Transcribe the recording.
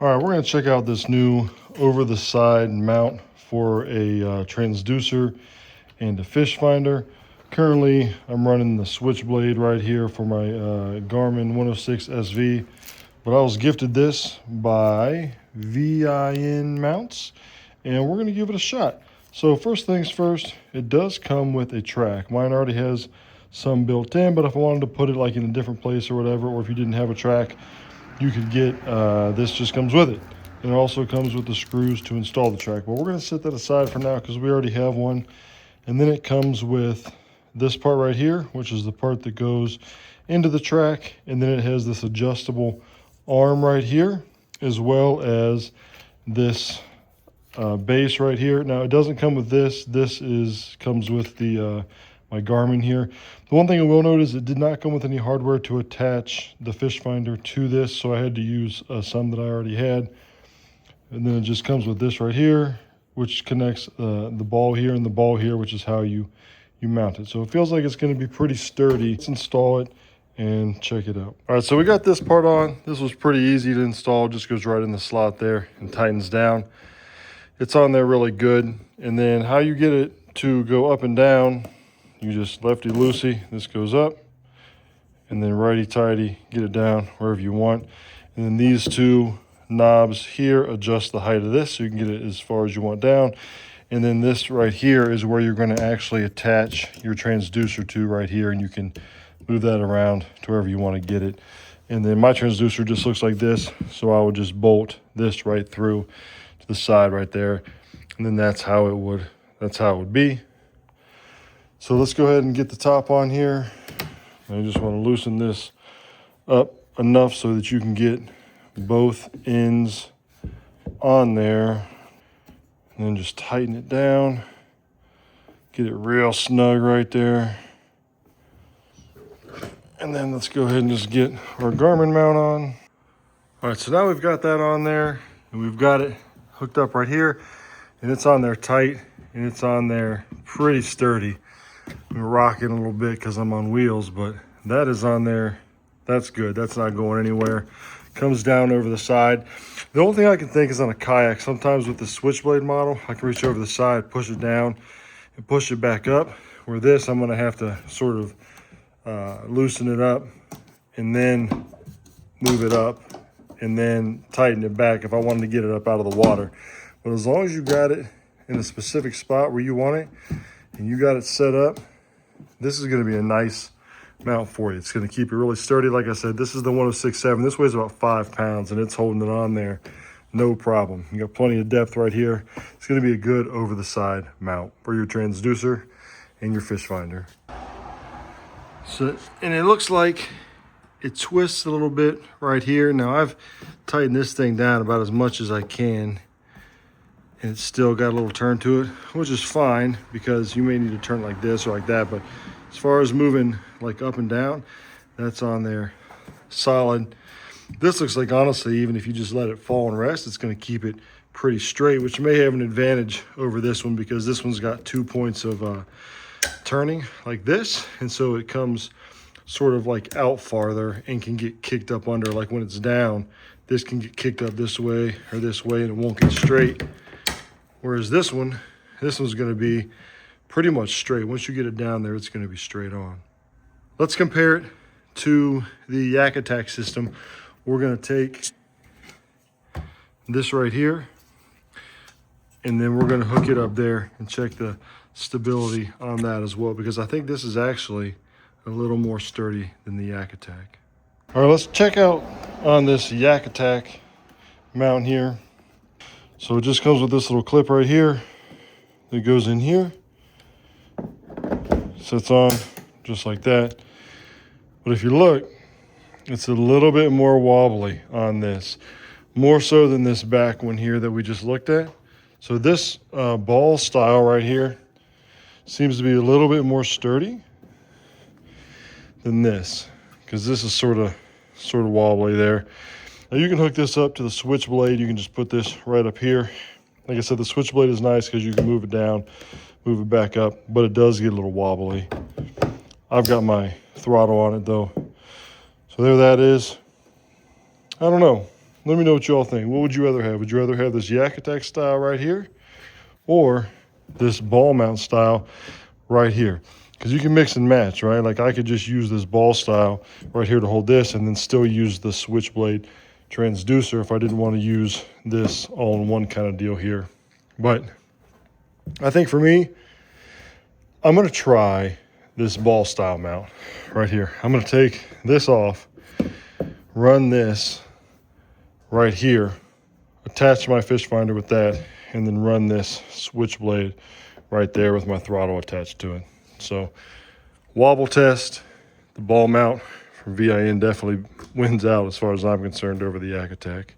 All right, we're going to check out this new over-the-side mount for a transducer and a fish finder. Currently, I'm running the switchblade right here for my Garmin 106 SV, but I was gifted this by VIN Mounts, and we're going to give it a shot. So first things first, it does come with a track. Mine already has some built in, but if I wanted to put it like in a different place or whatever, or if you didn't have a track, you could get, this just comes with it. And it also comes with the screws to install the track. But we're going to set that aside for now because we already have one. And then it comes with this part right here, which is the part that goes into the track. And then it has this adjustable arm right here, as well as this base right here. Now it doesn't come with this. Comes with the my Garmin here. The one thing I will note is it did not come with any hardware to attach the fish finder to this, so I had to use some that I already had. And then it just comes with this right here, which connects the ball here and the ball here, which is how you mount it. So it feels like it's going to be pretty sturdy. Let's install it and check it out. All right, so we got this part on. This was pretty easy to install. Just goes right in the slot there and tightens down. It's on there really good. And then how you get it to go up and down, you just lefty-loosey, this goes up, and then righty-tighty, get it down wherever you want. And then these two knobs here adjust the height of this so you can get it as far as you want down. And then this right here is where you're going to actually attach your transducer to right here, and you can move that around to wherever you want to get it. And then my transducer just looks like this, so I would just bolt this right through to the side right there, and then that's how it would be. So let's go ahead and get the top on here. I just want to loosen this up enough so that you can get both ends on there, and then just tighten it down, get it real snug right there. And then let's go ahead and just get our Garmin mount on. All right, so now we've got that on there, and we've got it hooked up right here, and it's on there tight, and it's on there pretty sturdy. I'm rocking a little bit because I'm on wheels, but that is on there. That's good. That's not going anywhere. Comes down over the side. The only thing I can think is on a kayak, sometimes with the switchblade model, I can reach over the side, push it down, and push it back up. Where this, I'm going to have to sort of loosen it up and then move it up and then tighten it back if I wanted to get it up out of the water. But as long as you got it in a specific spot where you want it, and you got it set up, this is going to be a nice mount for you. It's going to keep it really sturdy. Like I said, this is the 106.7. This weighs about 5 pounds, and it's holding it on there no problem. You got plenty of depth right here. It's going to be a good over-the-side mount for your transducer and your fish finder. So, and it looks like it twists a little bit right here. Now, I've tightened this thing down about as much as I can, and it's still got a little turn to it, which is fine because you may need to turn it like this or like that. But as far as moving like up and down, that's on there solid. This looks like, honestly, even if you just let it fall and rest, it's going to keep it pretty straight, which may have an advantage over this one because this one's got 2 points of turning like this. And so it comes sort of like out farther and can get kicked up under. Like when it's down, this can get kicked up this way or this way and it won't get straight. Whereas this one's going to be pretty much straight. Once you get it down there, it's going to be straight on. Let's compare it to the YakAttack system. We're going to take this right here, and then we're going to hook it up there and check the stability on that as well, because I think this is actually a little more sturdy than the YakAttack. All right, let's check out on this YakAttack mount here. So it just comes with this little clip right here that goes in here, sits on just like that. But if you look, it's a little bit more wobbly on this, more so than this back one here that we just looked at. So this ball style right here seems to be a little bit more sturdy than this, because this is sort of wobbly there. Now you can hook this up to the switchblade. You can just put this right up here. Like I said, the switchblade is nice because you can move it down, move it back up, but it does get a little wobbly. I've got my throttle on it though. So there that is. I don't know. Let me know what you all think. What would you rather have? Would you rather have this YakAttack style right here, or this ball mount style right here? Because you can mix and match, right? Like I could just use this ball style right here to hold this, and then still use the switchblade transducer if I didn't want to use this all-in-one kind of deal here. But I think for me, I'm going to try this ball style mount right here. I'm going to take this off, run this right here, attach my fish finder with that, and then run this switchblade right there with my throttle attached to it. So wobble test, the ball mount from VIN definitely wins out as far as I'm concerned over the YakAttack.